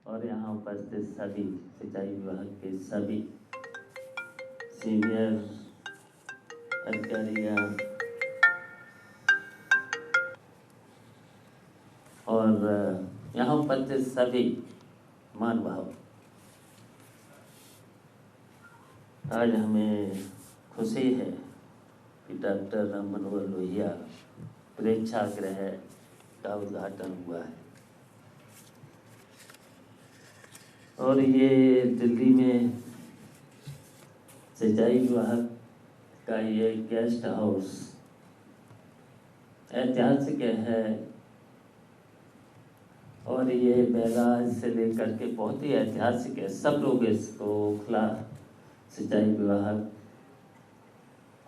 और यहाँ उपस्थित सभी सिंचाई विभाग के सभी सीनियर अधिकारीगण और यहाँ उपस्थित सभी महानुभाव, आज हमें खुशी है कि डॉक्टर राम मनोहर लोहिया प्रेक्षागृह का उद्घाटन हुआ है और ये दिल्ली में सिंचाई विभाग का ये गेस्ट हाउस ऐतिहासिक है और ये बैराज से लेकर के बहुत ही ऐतिहासिक है। सब लोग इसको खुला सिंचाई विभाग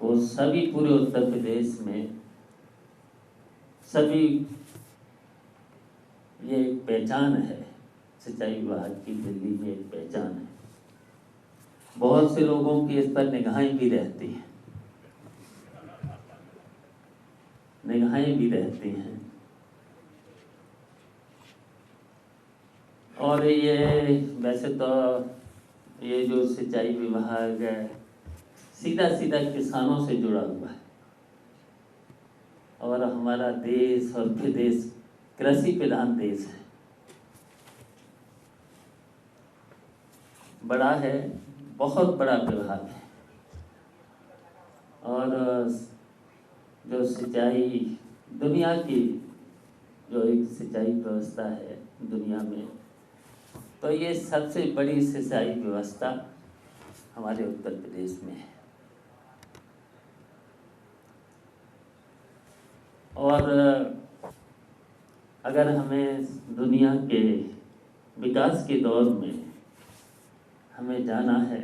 को सभी पूरे उत्तर प्रदेश में सभी ये एक पहचान है, सिंचाई विभाग की दिल्ली में एक पहचान है। बहुत से लोगों की इस पर निगाहें भी रहती हैं, और ये वैसे तो ये जो सिंचाई विभाग है सीधा सीधा किसानों से जुड़ा हुआ है और हमारा देश और प्रदेश कृषि प्रधान देश है, बड़ा है, बहुत बड़ा विभाग है। और जो सिंचाई दुनिया की जो एक सिंचाई व्यवस्था है दुनिया में, तो ये सबसे बड़ी सिंचाई व्यवस्था हमारे उत्तर प्रदेश में है। और अगर हमें दुनिया के विकास के दौर में हमें जाना है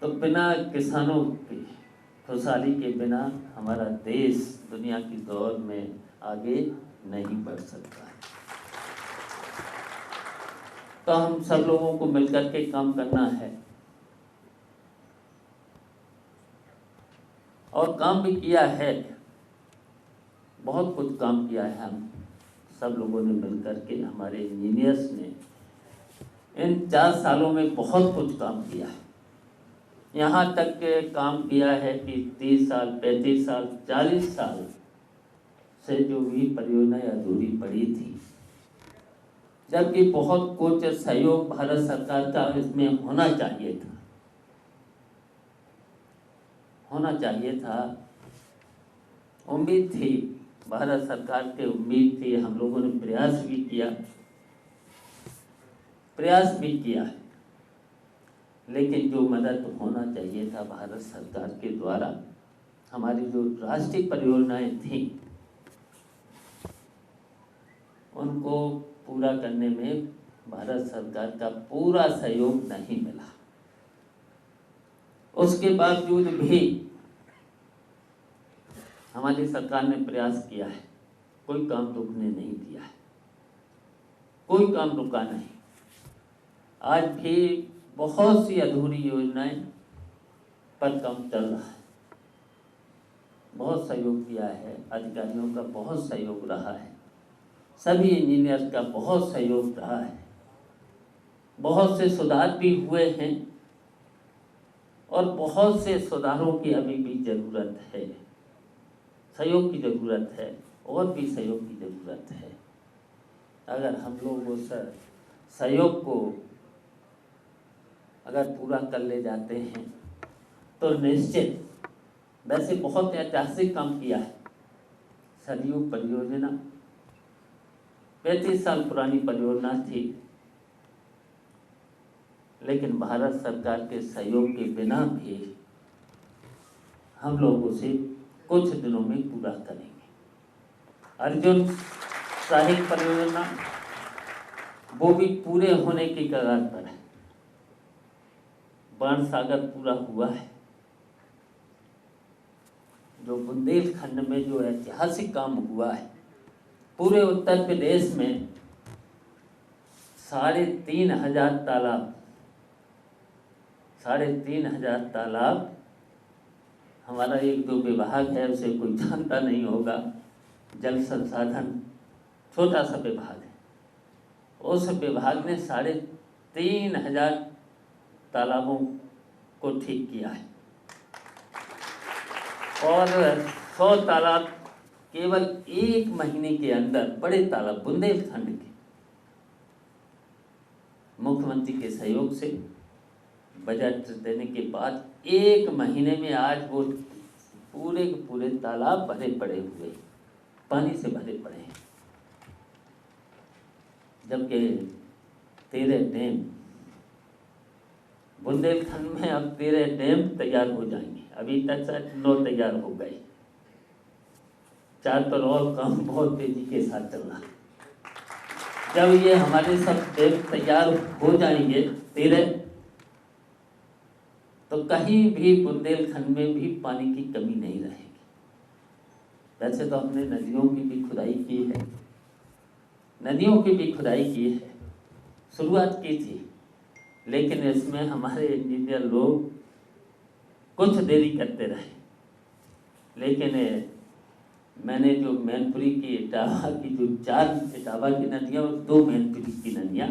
तो बिना किसानों की खुशहाली के बिना हमारा देश दुनिया की दौर में आगे नहीं बढ़ सकता है। तो हम सब लोगों को मिलकर के काम करना है और काम भी किया है, बहुत कुछ काम किया है। हम सब लोगों ने मिलकर के, हमारे इंजीनियर्स ने इन 4 सालों में बहुत कुछ काम किया है। यहाँ तक के काम किया है कि 30 साल, 35 साल, 40 साल से जो भी परियोजना अधूरी पड़ी थी, जबकि बहुत कुछ सहयोग भारत सरकार का इसमें होना चाहिए था। उम्मीद थी, भारत सरकार की उम्मीद थी, हम लोगों ने प्रयास भी किया, लेकिन जो मदद होना चाहिए था भारत सरकार के द्वारा, हमारी जो राष्ट्रीय परियोजनाएं थी उनको पूरा करने में भारत सरकार का पूरा सहयोग नहीं मिला। उसके बावजूद भी हमारी सरकार ने प्रयास किया है, कोई काम रुकने नहीं दिया है, कोई काम रुका नहीं। आज भी बहुत सी अधूरी योजनाएं पर काम चल रहा है, बहुत सहयोग किया है, अधिकारियों का बहुत सहयोग रहा है, सभी इंजीनियर का बहुत सहयोग रहा है, बहुत से सुधार भी हुए हैं और बहुत से सुधारों की अभी भी ज़रूरत है, सहयोग की ज़रूरत है और भी सहयोग की ज़रूरत है। अगर हम लोग उस सहयोग को अगर पूरा कर ले जाते हैं तो निश्चित, वैसे बहुत ऐतिहासिक काम किया है। सरयू परियोजना 35 साल पुरानी परियोजना थी, लेकिन भारत सरकार के सहयोग के बिना भी हम लोग उसे कुछ दिनों में पूरा करेंगे। अर्जुन सहायक परियोजना वो भी पूरे होने की कगार पर है। बाणसागर पूरा हुआ है, जो बुंदेलखंड में जो ऐतिहासिक काम हुआ है, पूरे उत्तर प्रदेश में 3,500 तालाब हमारा एक जो विभाग है उसे कोई जानता नहीं होगा, जल संसाधन छोटा सा विभाग है, उस विभाग ने 3,500 तालाबों को ठीक किया है और 100 तालाब केवल 1 महीने के अंदर, बड़े तालाब बुंदेलखंड के, मुख्यमंत्री के सहयोग से बजट देने के बाद 1 महीने में आज वो पूरे के पूरे तालाब भरे पड़े हुए, पानी से भरे पड़े हैं। जबकि 13 डैम बुंदेलखंड में, अब 13 डैम तैयार हो जाएंगे। अभी तक शायद 9 तैयार हो गए, 4 पर और काम बहुत तेजी के साथ चल रहा है। जब ये हमारे सब डैम तैयार हो जाएंगे 13, तो कहीं भी बुंदेलखंड में भी पानी की कमी नहीं रहेगी। वैसे तो हमने नदियों की भी खुदाई की है, नदियों की भी खुदाई की है, शुरुआत की थी, लेकिन इसमें हमारे इंजीनियर लोग कुछ देरी करते रहे। लेकिन मैंने जो मैनपुरी की, इटावा की, जो 4 इटावा की नदियाँ और 2 मैनपुरी की नदियाँ,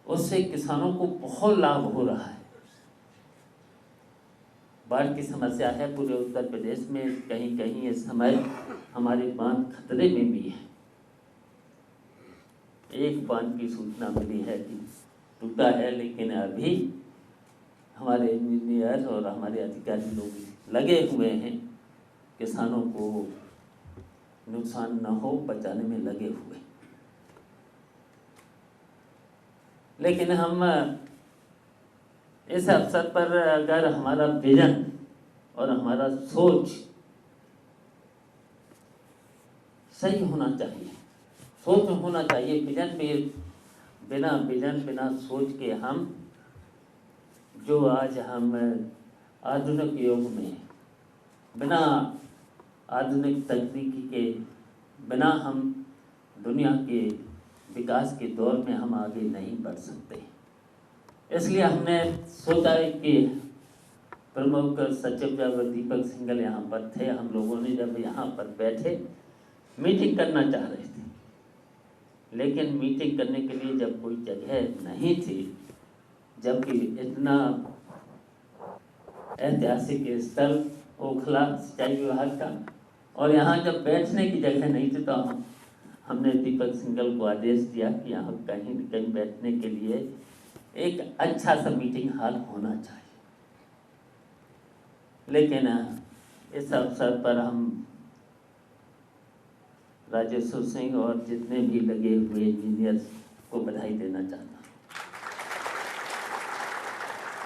उससे किसानों को बहुत लाभ हो रहा है। बाढ़ की समस्या है पूरे उत्तर प्रदेश में, कहीं कहीं इस समय हमारे बांध खतरे में भी है। एक बांध की सूचना मिली है कि टूटा है, लेकिन अभी हमारे इंजीनियर और हमारे अधिकारी लोग लगे हुए हैं, किसानों को नुकसान न हो बचाने में लगे हुए। लेकिन हम इस अवसर पर अगर हमारा विजन और हमारा सोच सही होना चाहिए, सोच होना चाहिए। विजन बिना सोच के हम जो आज हम आधुनिक युग में बिना आधुनिक तकनीकी के बिना हम दुनिया के विकास के दौर में हम आगे नहीं बढ़ सकते। इसलिए हमने सोचा कि प्रमुख सचिव जब दीपक सिंघल यहाँ पर थे, हम लोगों ने जब यहाँ पर बैठे मीटिंग करना चाह रहे थे, लेकिन मीटिंग करने के लिए जब कोई जगह नहीं थी, जबकि इतना ऐतिहासिक स्थल ओखला सिंचाई विभाग का, और यहाँ जब बैठने की जगह नहीं थी, तो हमने दीपक सिंघल को आदेश दिया कि यहाँ कहीं न कहीं बैठने के लिए एक अच्छा सा मीटिंग हॉल होना चाहिए। लेकिन इस अवसर पर हम राजेश्वर सिंह और जितने भी लगे हुए इंजीनियर्स को बधाई देना चाहता हूँ।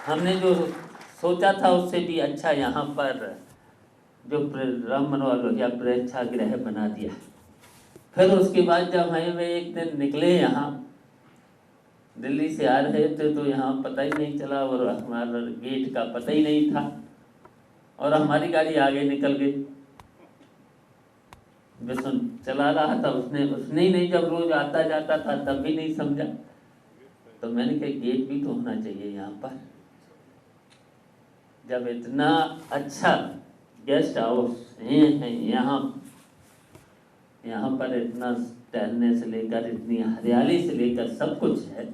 हमने जो सोचा था उससे भी अच्छा यहाँ पर जो राम मनोहर लोहिया प्रेक्षागृह बना दिया। फिर उसके बाद जब हम एक दिन निकले, यहाँ दिल्ली से आ रहे थे, तो यहाँ पता ही नहीं चला और हमारा गेट का पता ही नहीं था, और हमारी गाड़ी आगे निकल गई। बिशन चला रहा था, उसने ही नहीं, जब रोज आता जाता था तब भी नहीं समझा। तो मैंने कहा गेट भी तो होना चाहिए यहाँ पर। जब इतना अच्छा गेस्ट हाउस है यहाँ पर इतना टहलने से लेकर, इतनी हरियाली से लेकर सब कुछ है,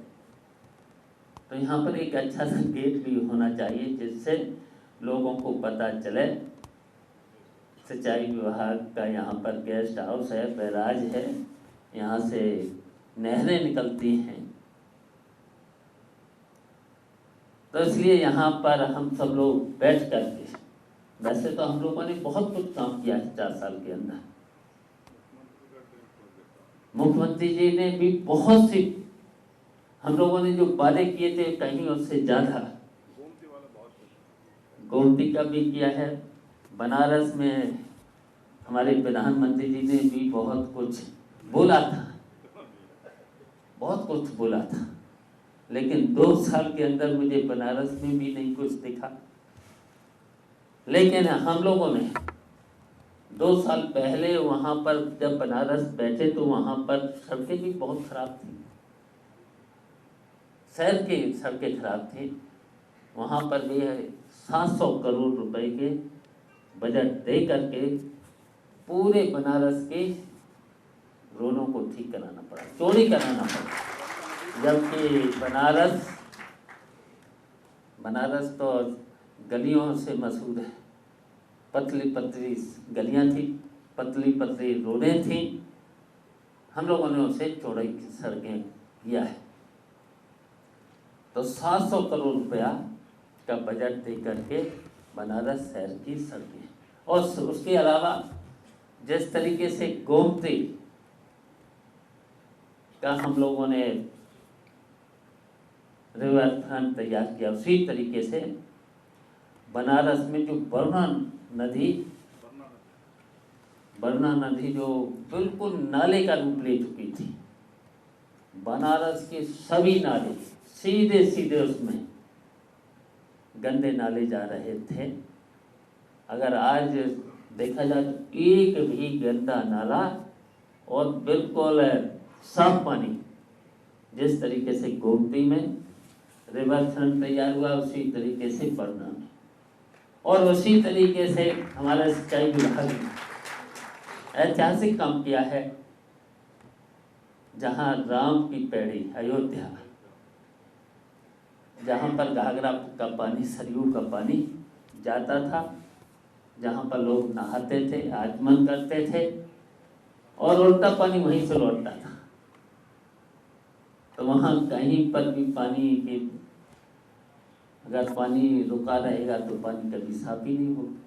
तो यहाँ पर एक अच्छा सा गेट भी होना चाहिए, जिससे लोगों को पता चले सिंचाई विभाग का यहाँ पर गेस्ट हाउस है, बैराज है, यहाँ से नहरें निकलती हैं। तो इसलिए यहाँ पर हम सब लोग बैठ करके, वैसे तो हम लोगों ने बहुत कुछ काम किया है 4 साल के अंदर। मुख्यमंत्री जी ने भी बहुत सी, हम लोगों ने जो वादे किए थे कहीं उससे ज़्यादा, गोमती का भी किया है। बनारस में हमारे प्रधानमंत्री जी ने भी बहुत कुछ बोला था, बहुत कुछ बोला था, लेकिन 2 साल के अंदर मुझे बनारस में भी नहीं कुछ दिखा। लेकिन हम लोगों ने 2 साल पहले वहाँ पर जब बनारस बैठे, तो वहाँ पर सड़कें भी बहुत खराब थी, शहर की सड़कें खराब थी। वहाँ पर भी 700 करोड़ रुपए के बजट दे करके पूरे बनारस के दोनों को ठीक कराना पड़ा, चोरी कराना पड़ा। जबकि बनारस तो गलियों से मशहूर है, पतली पतली गलियां थी, पतली पतली रोडें थी। हम लोगों ने उसे चौड़ाई की सड़कें किया है। तो 700 करोड़ रुपया का बजट दे करके बनारस शहर की सड़कें, और उसके अलावा जिस तरीके से गोमती का हम लोगों ने रिवर फ्रंट तैयार किया, उसी तरीके से बनारस में जो बरना नदी जो बिल्कुल नाले का रूप ले चुकी थी, बनारस के सभी नाले सीधे सीधे उसमें गंदे नाले जा रहे थे। अगर आज देखा जाए तो एक भी गंदा नाला और बिल्कुल साफ पानी, जिस तरीके से गोमती में रिवर फ्रंट तैयार हुआ, उसी तरीके से पटना में, और उसी तरीके से हमारा सिंचाई विभाग ने ऐतिहासिक काम किया है। जहाँ राम की पैड़ी अयोध्या, जहाँ पर घाघरा का पानी, सरयू का पानी जाता था, जहाँ पर लोग नहाते थे, आचमन करते थे, और उल्टा पानी वहीं से लौटता था। तो वहाँ कहीं पर भी पानी की, अगर पानी रुका रहेगा तो पानी कभी साफ ही नहीं होगा।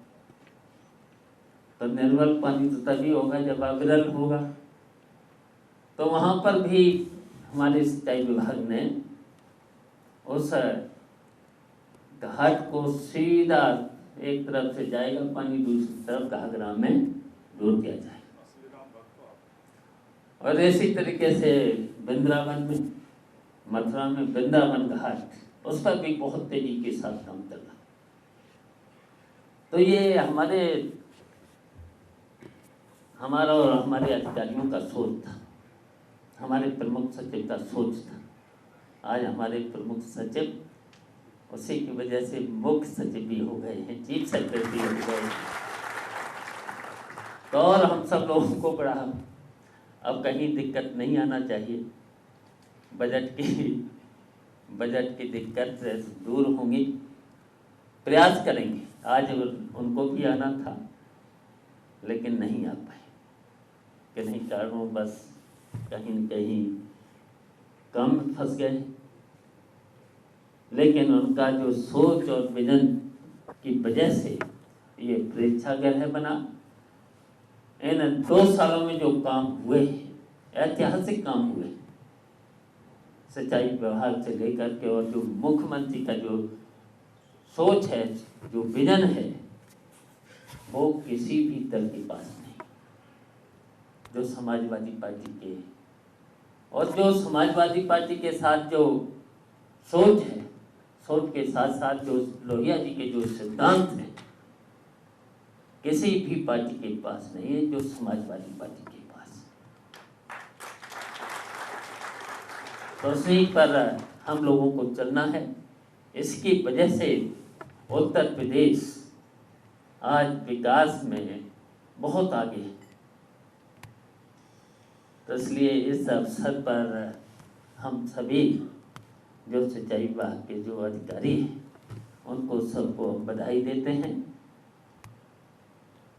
तो निर्मल पानी तो तभी होगा जब अविरल होगा। तो वहाँ पर भी हमारे सिंचाई विभाग ने उस घाट को सीधा, एक तरफ से जाएगा पानी, दूसरी तरफ घाघरा में जोड़ दिया जाएगा। और इसी तरीके से वृंदावन में, मथुरा में वृंदावन घाट, उस पर भी बहुत तेजी के साथ काम चल रहा। तो ये हमारा और हमारे अधिकारियों का सोच था, हमारे प्रमुख सचिव का सोच था। आज हमारे प्रमुख सचिव उसी की वजह से मुख्य सचिव भी हो गए हैं, चीफ सेक्रेटरी हो गए। तो और हम सब लोगों को बड़ा अब कहीं दिक्कत नहीं आना चाहिए। बजट की दिक्कत दूर होंगी, प्रयास करेंगे। आज उनको भी आना था लेकिन नहीं आ पाए, किन्हीं कारणों बस कहीं न कहीं काम में फंस गए। लेकिन उनका जो सोच और विजन की वजह से ये प्रेक्षागृह बना। इन 2 सालों में जो काम हुए, ऐतिहासिक काम हुए, सिंचाई विभाग से लेकर के, और जो मुख्यमंत्री का जो सोच है, जो विजन है, वो किसी भी दल के पास नहीं। जो समाजवादी पार्टी के, और जो समाजवादी पार्टी के साथ जो सोच है, सोच के साथ साथ जो लोहिया जी के जो सिद्धांत हैं, किसी भी पार्टी के पास नहीं है जो समाजवादी पार्टी के पास। तो उसी पर हम लोगों को चलना है। इसकी वजह से उत्तर प्रदेश आज विकास में बहुत आगे है। तो इसलिए इस अवसर पर हम सभी जो सिंचाई विभाग के जो अधिकारी हैं, उनको सबको बधाई देते हैं,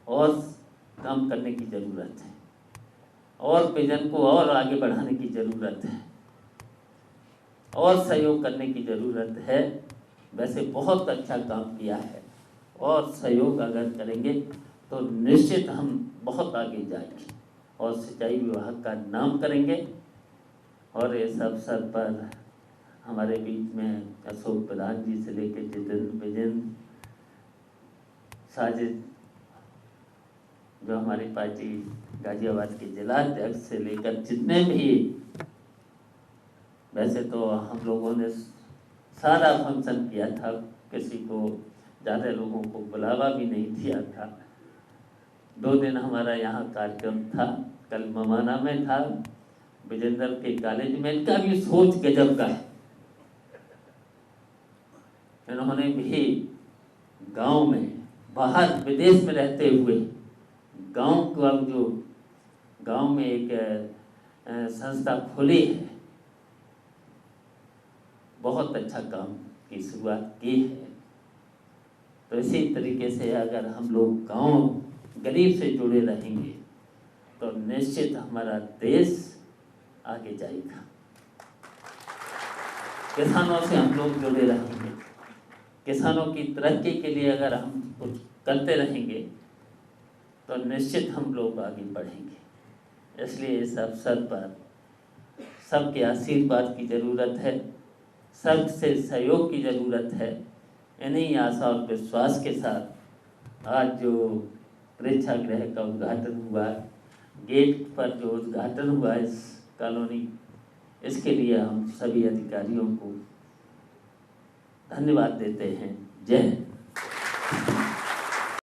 और काम करने की ज़रूरत है, और विजन को और आगे बढ़ाने की ज़रूरत है, और सहयोग करने की ज़रूरत है। वैसे बहुत अच्छा काम किया है, और सहयोग अगर करेंगे तो निश्चित हम बहुत आगे जाएंगे और सिंचाई विभाग का नाम करेंगे। और इस अवसर पर हमारे बीच में अशोक प्रधान जी से लेकर जितेंद्र विजेंद्र साजिद, जो हमारी पार्टी गाजियाबाद के जिला अध्यक्ष से लेकर जितने भी, वैसे तो हम लोगों ने सारा फंक्शन किया था, किसी को ज़्यादा लोगों को बुलावा भी नहीं दिया था। 2 दिन हमारा यहाँ कार्यक्रम था, कल ममाना में था, विजेंद्र के कॉलेज में। इनका भी सोच गजब का है। इन्होंने भी गांव में, बाहर विदेश में रहते हुए, गांव में एक संस्था खोली है, बहुत अच्छा काम की शुरुआत की है। तो इसी तरीके से अगर हम लोग गांव गरीब से जुड़े रहेंगे तो निश्चित हमारा देश आगे जाएगा। किसानों से हम लोग जुड़े रहेंगे, किसानों की तरक्की के लिए अगर हम कुछ करते रहेंगे तो निश्चित हम लोग आगे बढ़ेंगे। इसलिए इस अवसर पर सबके आशीर्वाद की ज़रूरत है, सबसे सहयोग की ज़रूरत है। इन्हीं आशा और विश्वास के साथ आज जो प्रेक्षागृह का उद्घाटन हुआ, गेट पर जो उद्घाटन हुआ इस कॉलोनी, इसके लिए हम सभी अधिकारियों को धन्यवाद देते हैं। जय हिंद।